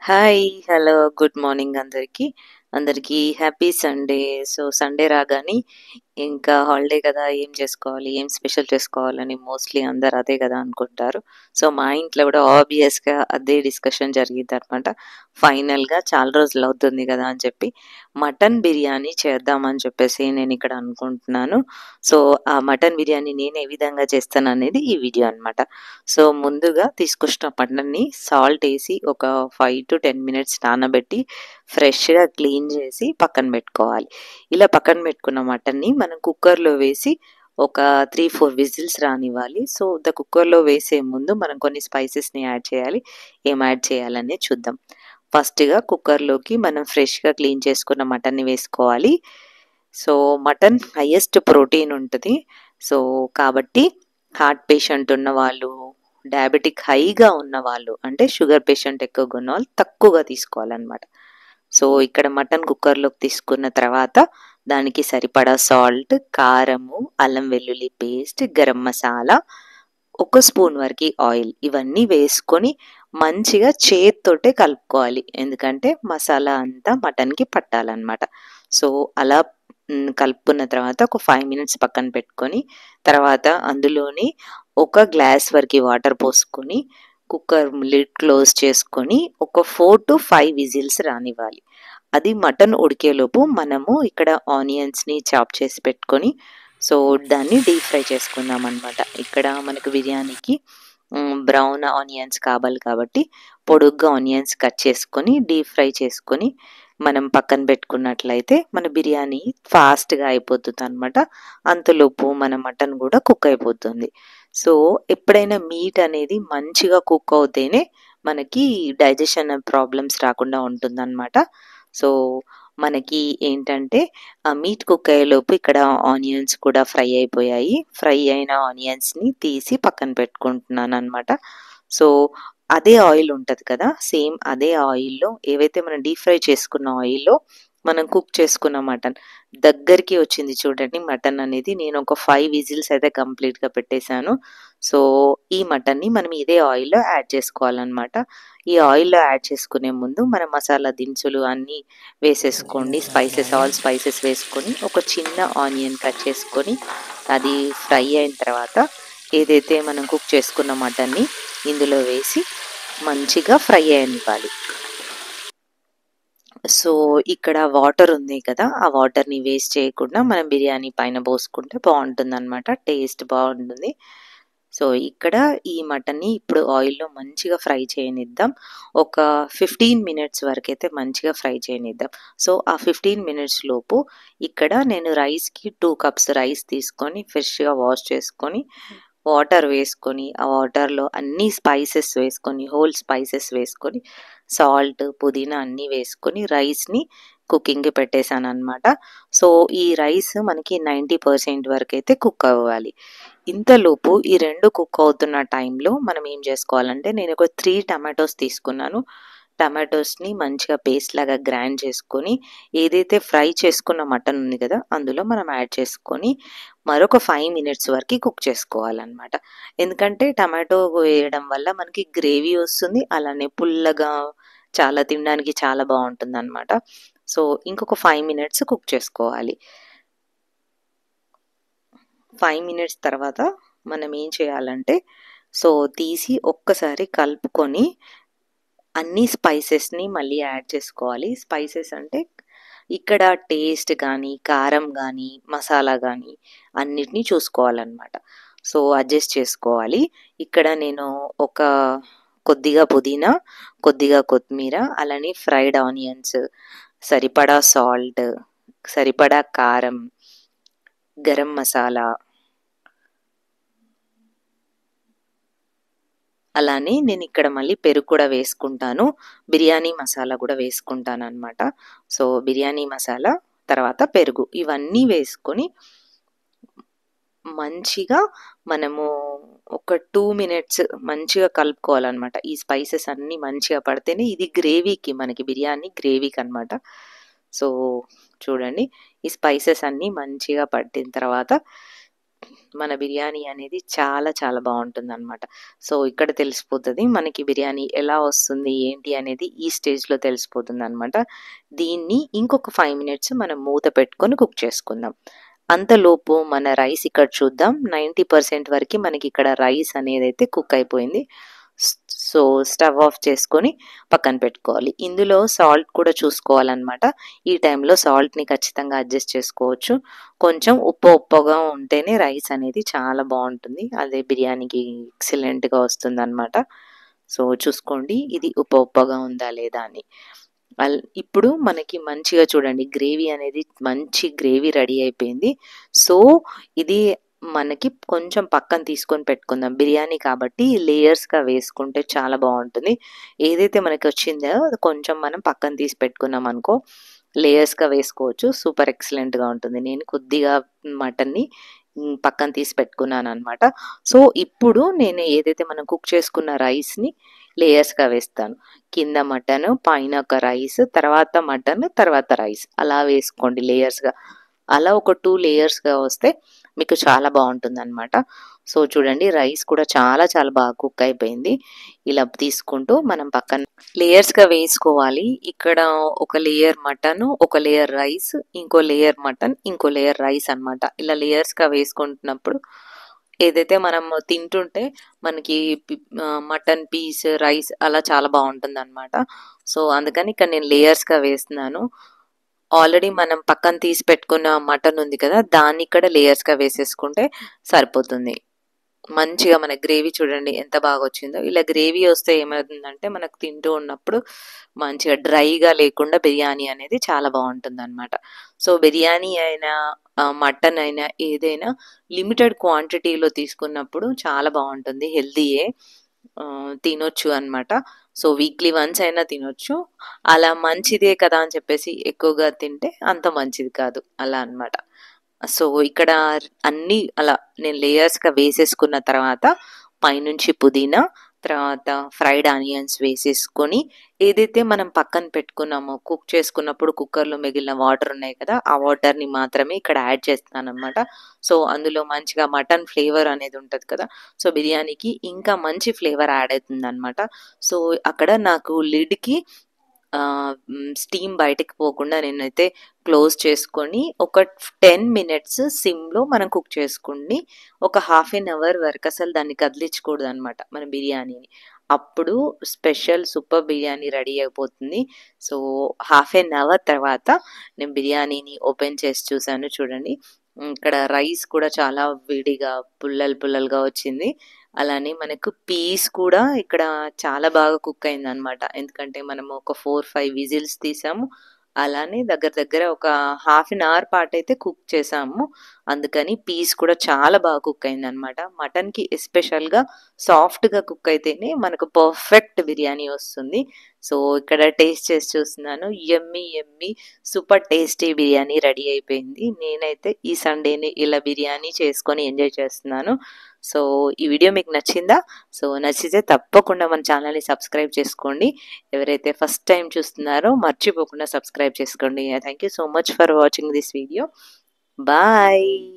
Hi! Hello! Good morning అందరికి. అందరికీ happy Sunday. So, Sunday రాగానే ఇంకా హాలిడే కదా! ఏం చేసుకోవాలి? ఏం స్పెషల్ చేసుకోవాలని మోస్ట్‌లీ అందరూ అదే కదా అనుకుంటారు. సో, మా ఇంట్లో కూడా ఆబ్వియస్‌గా అదే డిస్కషన్ జరిగిద్దనమాట. ఫైనల్‌గా చాలా రోజులవుతుంది కదా అని చెప్పి మటన్ బిర్యానీ చేద్దామని చెప్పేసి నేనిక్కడ అనుకుంటున్నాను. సో, ఆ మటన్ బిర్యానీ నేను ఏ విధంగా చేస్తాననేది ఈ వీడియో అనమాట. సో, ముందుగా తీసుకొచ్చిన మటన్‌ని సాల్ట్ ఏసి ఒక 5-10 మినిట్స్ నానబెట్టి ఫ్రెష్‌గా క్లీన్ చేసి పక్కన పెట్టుకోవాలి. ఇలా పక్కన పెట్టుకున్న మటన్‌ని మనం కుక్కర్‌లో వేసి ఒక 3, 4 విజిల్స్ రానివ్వాలి. సో, కుక్కర్‌లో వేసే ముందు మనం కొన్ని స్పైసెస్‌ని యాడ్ చేయాలి. ఏం యాడ్ చేయాలనేది చూద్దాం. ఫస్ట్‌గా కుక్కర్‌లోకి మనం ఫ్రెష్‌గా క్లీన్ చేసుకున్న మటన్‌ని వేసుకోవాలి. సో, మటన్ హైయెస్ట్ ప్రోటీన్ ఉంటది. సో, కాబట్టి హార్ట్ పేషెంట్ ఉన్నవాళ్ళు, డయాబెటిక్ హైగా ఉన్నవాళ్ళు, అంటే షుగర్ పేషెంట్ ఎక్కువగా ఉన్నవాళ్ళు తక్కువగా తీసుకోవాలనమాట. సో, ఇక్కడ మటన్ కుక్కర్‌లోకి తీసుకున్న తర్వాత దానికి సరిపడా సాల్ట్, కారము, అల్లం వెల్లుల్లి పేస్ట్, గరం మసాలా, ఒక స్పూన్ వరకి ఆయిల్ ఇవన్నీ వేసుకొని మంచిగా చేత్తోటే కలుపుకోవాలి. ఎందుకంటే మసాలా అంతా మటన్‌కి పట్టాలనమాట. సో, అలా కలుపుకున్న తర్వాత ఒక 5 మినిట్స్ పక్కన పెట్టుకొని, తర్వాత అందులోని ఒక గ్లాస్ వరకి వాటర్ పోసుకొని, కుక్కర్ లిడ్ క్లోజ్ చేసుకొని, ఒక 4-5 విజిల్స్ రానివ్వాలి. అది మటన్ ఉడికేలోపు మనము ఇక్కడ ఆనియన్స్‌ని చాప్ చేసి పెట్టుకొని, సో, దాన్ని డీప్ ఫ్రై చేసుకుందామనమాట. ఇక్కడ మనకు బిర్యానీకి బ్రౌన్ ఆనియన్స్ కావాలి కాబట్టి, పొడుగ్గా ఆనియన్స్ కట్ చేసుకొని, డీప్ ఫ్రై చేసుకొని, మనం పక్కన పెట్టుకున్నట్లయితే మన బిర్యానీ ఫాస్ట్‌గా అయిపోతుందనమాట. అంతలోపు మన మటన్ గూడా కుక్ అయిపోతుంది. సో, ఎప్పుడైనా మీట్ అనేది మంచిగా కుక్ అవుతేనే మనకి డైజెషన్ ప్రాబ్లమ్స్ రాకుండా ఉంటుందనమాట. సో, మనకి ఏంటంటే మీట్ కుక్ అయ్యేలోపు ఇక్కడ ఆనియన్స్ కూడా ఫ్రై అయిపోయాయి. ఫ్రై అయిన ఆనియన్స్‌ని తీసి పక్కన పెట్టుకుంటున్నాననమాట. సో, అదే ఆయిల్ ఉంటది కదా! సేమ్ అదే ఆయిల్‌లో ఏవైతే మనం డీప్ ఫ్రై చేసుకున్న ఆయిల్‌లో మనం కుక్ చేసుకున్న మటన్ దగ్గరికి వచ్చింది చూడండి మటన్ అనేది. నేను ఒక 5 విజిల్స్ అయితే కంప్లీట్‌గా పెట్టేసాను. సో, ఈ మటన్‌ని మనం ఇదే ఆయిల్‌లో యాడ్ చేసుకోవాలనమాట. ఈ ఆయిల్‌లో యాడ్ చేసుకునే ముందు మనం మసాలా దినుసులు అన్నీ వేసేసుకోండి. ఆల్ స్పైసెస్ వేసుకొని, ఒక చిన్న ఆనియన్ కట్ చేసుకొని, అది ఫ్రై అయిన తర్వాత ఏదైతే మనం కుక్ చేసుకున్న మటన్‌ని ఇందులో వేసి మంచిగా ఫ్రై అయ్యనివ్వాలి. సో, ఇక్కడ వాటర్ ఉంది కదా! ఆ వాటర్‌ని వేస్ట్ చేయకుండా మనం బిర్యానీ పైన పోసుకుంటే బావుంటుందనమాట. టేస్ట్ బావుంటుంది. సో, ఇక్కడ ఈ మటన్‌ని ఇప్పుడు ఆయిల్‌లో మంచిగా ఫ్రై చేయనిద్దాం. ఒక 15 మినిట్స్ వరకైతే మంచిగా ఫ్రై చేయనిద్దాం. సో, ఆ 15 మినిట్స్ లోపు ఇక్కడ నేను రైస్‌కి 2 కప్స్ రైస్ తీసుకొని ఫ్రెష్‌గా వాష్ చేసుకొని, వాటర్ వేసుకొని, ఆ వాటర్‌లో అన్ని స్పైసెస్ వేసుకొని, హోల్ స్పైసెస్ వేసుకొని, సాల్ట్, పుదీనా అన్నీ వేసుకొని రైస్‌ని కుకింగ్‌కి పెట్టేసాననమాట. సో, ఈ రైస్ మనకి 90% వరకైతే కుక్ అవ్వాలి. ఇంతలోపు ఈ 2 కుక్ అవుతున్న టైంలో మనం ఏం చేసుకోవాలంటే నేను ఒక 3 టమాటోస్ తీసుకున్నాను. టమాటోస్‌ని మంచిగా పేస్ట్ లాగా గ్రైండ్ చేసుకొని, ఏదైతే ఫ్రై చేసుకున్న మటన్ ఉంది కదా! అందులో మనం యాడ్ చేసుకొని, మరొక 5 మినిట్స్ వరకి కుక్ చేసుకోవాలనమాట. ఎందుకంటే టమాటో వేయడం వల్ల మనకి గ్రేవీ వస్తుంది. అలానే పుల్లగా చాలా తినడానికి చాలా బావుంటుందనమాట. సో, ఇంకొక 5 మినిట్స్ కుక్ చేసుకోవాలి. 5 మినిట్స్ తర్వాత మనం ఏం చేయాలంటే, సో, తీసి ఒక్కసారి కలుపుకొని అన్ని స్పైసెస్‌ని మళ్ళీ యాడ్ చేసుకోవాలి. స్పైసెస్ అంటే ఇక్కడ టేస్ట్ గానీ, కారం గానీ, మసాలా గానీ అన్నిటిని చూసుకోవాలనమాట. సో, అడ్జస్ట్ చేసుకోవాలి. ఇక్కడ నేను ఒక కొద్దిగా పుదీనా, కొద్దిగా కొత్తిమీర, అలానే ఫ్రైడ్ ఆనియన్స్, సరిపడా సాల్ట్, సరిపడా కారం, గరం మసాలా, అలానే నేనిక్కడ మళ్ళీ పెరుగు కూడా వేసుకుంటాను. బిర్యానీ మసాలా గూడా వేసుకుంటాననమాట. సో, బిర్యానీ మసాలా, తర్వాత పెరుగు ఇవన్నీ వేసుకొని మంచిగా మనము ఒక 2 మినిట్స్ మంచిగా కలుపుకోవాలనమాట. ఈ స్పైసెస్ అన్నీ మంచిగా పడితేనే ఇది గ్రేవీకి మనకి బిర్యానీ గ్రేవీకనమాట. సో, చూడండి ఈ స్పైసెస్ అన్నీ మంచిగా పట్టిన తర్వాత మన బిర్యానీ అనేది చాలా చాలా బావుంటుందనమాట. సో, ఇక్కడ తెలిసిపోతది మనకి బిర్యానీ ఎలా వస్తుంది, ఏంటి అనేది ఈ స్టేజ్‌లో తెలిసిపోతుందనమాట. దీన్ని ఇంకొక 5 మినిట్స్ మనం మూత పెట్టుకొని కుక్ చేసుకుందాం. అంతలోపు మన రైస్ ఇక్కడ చూద్దాం. 90% వరకి మనకిక్కడ రైస్ అనేదైతే కుక్ అయిపోయింది. స్ సో, స్టవ్ ఆఫ్ చేసుకొని పక్కన పెట్టుకోవాలి. ఇందులో సాల్ట్ కూడా చూసుకోవాలనమాట. ఈ టైంలో సాల్ట్‌ని ఖచ్చితంగా అడ్జస్ట్ చేసుకోవచ్చు. కొంచెం ఉప్పుగా ఉంటేనే రైస్ అనేది చాలా బావుంటుంది. అదే బిర్యానీకి ఎక్సలెంట్‌గా వస్తుందనమాట. సో, చూసుకోండి ఇది ఉప్పుగా ఉందా లేదా అని. ఇప్పుడు మనకి మంచిగా చూడండి గ్రేవీ అనేది మంచి గ్రేవీ రెడీ అయిపోయింది. సో, ఇది మనకి కొంచెం పక్కన తీసుకొని పెట్టుకుందాం. బిర్యానీ కాబట్టి లేయర్స్‌గా వేసుకుంటే చాలా బావుంటుంది. ఏదైతే మనకొచ్చిందో అది కొంచెం మనం పక్కన తీసి పెట్టుకున్నామనుకో, లేయర్స్‌గా వేసుకోవచ్చు. సూపర్ ఎక్సలెంట్‌గా ఉంటుంది. నేను కొద్దిగా మటన్‌ని పక్కన తీసి పెట్టుకున్నాననమాట. సో, ఇప్పుడు నేను ఏదైతే మనం కుక్ చేసుకున్న రైస్‌ని లేయర్స్‌గా వేస్తాను. కింద మటను, పైన ఒక రైస్, తర్వాత మటన్, తర్వాత రైస్ అలా వేసుకోండి లేయర్స్‌గా. అలా ఒక 2 లేయర్స్‌గా వస్తే మీకు చాలా బావుంటుందనమాట. సో, చూడండి రైస్ కూడా చాలా చాలా బాగా కుక్ అయిపోయింది. ఇలా తీసుకుంటూ మనం పక్కన లేయర్స్‌గా వేసుకోవాలి. ఇక్కడ ఒక లేయర్ మటను, ఒక లేయర్ రైస్, ఇంకో లేయర్ మటన్, ఇంకో లేయర్ రైస్ అనమాట. ఇలా లేయర్స్‌గా వేసుకుంటున్నప్పుడు ఏదైతే మనం తింటుంటే మనకి మటన్ పీస్, రైస్ అలా చాలా బావుంటుందనమాట. సో, అందుకని ఇక్కడ నేను లేయర్స్‌గా వేస్తున్నాను. ఆల్రెడీ మనం పక్కన తీసి పెట్టుకున్న మటన్ ఉంది కదా! దాన్ని ఇక్కడ లేయర్స్‌గా వేసేసుకుంటే సరిపోతుంది. మంచిగా మన గ్రేవీ చూడండి ఎంత బాగొచ్చిందో. ఇలా గ్రేవీ వస్తే ఏమవుతుందంటే మనకు తింటూ ఉన్నప్పుడు మంచిగా డ్రైగా లేకుండా బిర్యానీ అనేది చాలా బావుంటుందనమాట. సో, బిర్యానీ అయినా మటన్ అయినా ఏదైనా లిమిటెడ్ క్వాంటిటీలో తీసుకున్నప్పుడు చాలా బావుంటుంది. హెల్తీయే. తినొచ్చు అనమాట. సో, వీక్లీ వన్స్ అయినా తినొచ్చు. అలా మంచిదే కదా అని చెప్పేసి ఎక్కువగా తింటే అంత మంచిది కాదు. అలా అనమాట. సో, ఇక్కడ అన్నీ అలా నేను లేయర్స్‌గా వేసేసుకున్న తర్వాత పైనుంచి పుదీనా, తర్వాత ఫ్రైడ్ ఆనియన్స్ వేసేసుకొని ఏదైతే మనం పక్కన పెట్టుకున్నామో కుక్ చేసుకున్నప్పుడు కుక్కర్‌లో మిగిలిన వాటర్ ఉన్నాయి కదా! ఆ వాటర్‌ని మాత్రమే ఇక్కడ యాడ్ చేస్తున్నాననమాట. సో, అందులో మంచిగా మటన్ ఫ్లేవర్ అనేది ఉంటది కదా! సో, బిర్యానీకి ఇంకా మంచి ఫ్లేవర్ యాడ్ అవుతుందనమాట. సో, అక్కడ నాకు లిడ్‌కి స్టీమ్ బయటికి పోకుండా నేనైతే క్లోజ్ చేసుకొని ఒక 10 మినిట్స్ సిమ్‌లో మనం కుక్ చేసుకోండి. ఒక హాఫ్ ఎన్ అవర్ వరకు అసలు దాన్ని కదిలించకూడదనమాట మన బిర్యానీని. అప్పుడు స్పెషల్ సూపర్ బిర్యానీ రెడీ అయిపోతుంది. సో, హాఫ్ ఎన్ అవర్ తర్వాత నేను బిర్యానీని ఓపెన్ చేసి చూసాను చూడండి. ఇక్కడ రైస్ కూడా చాలా విడిగా పుల్లలుగా వచ్చింది. అలానే మనకు పీస్ కూడా ఇక్కడ చాలా బాగా కుక్ అయిందనమాట. ఎందుకంటే మనము ఒక 4, 5 విజిల్స్ తీసాము. అలానే దగ్గర దగ్గర ఒక హాఫ్ ఎన్ అవర్ పాటయితే కుక్ చేసాము. అందుకని పీస్ కూడా చాలా బాగా కుక్ అయిందనమాట. మటన్‌కి ఎస్పెషల్‌గా సాఫ్ట్‌గా కుక్ అయితేనే మనకు పర్ఫెక్ట్ బిర్యానీ వస్తుంది. సో, ఇక్కడ టేస్ట్ చేసి చూస్తున్నాను. యమ్మీ యమ్మీ సూపర్ టేస్టీ బిర్యానీ రెడీ అయిపోయింది. నేనైతే ఈ సండేని ఇలా బిర్యానీ చేసుకొని ఎంజాయ్ చేస్తున్నాను. సో, ఈ వీడియో మీకు నచ్చిందా? సో, నచ్చితే తప్పకుండా మన ఛానల్‌ని సబ్స్క్రైబ్ చేసుకోండి. ఎవరైతే ఫస్ట్ టైమ్ చూస్తున్నారో మర్చిపోకుండా సబ్స్క్రైబ్ చేసుకోండి. Thank you so much for watching this video. Bye.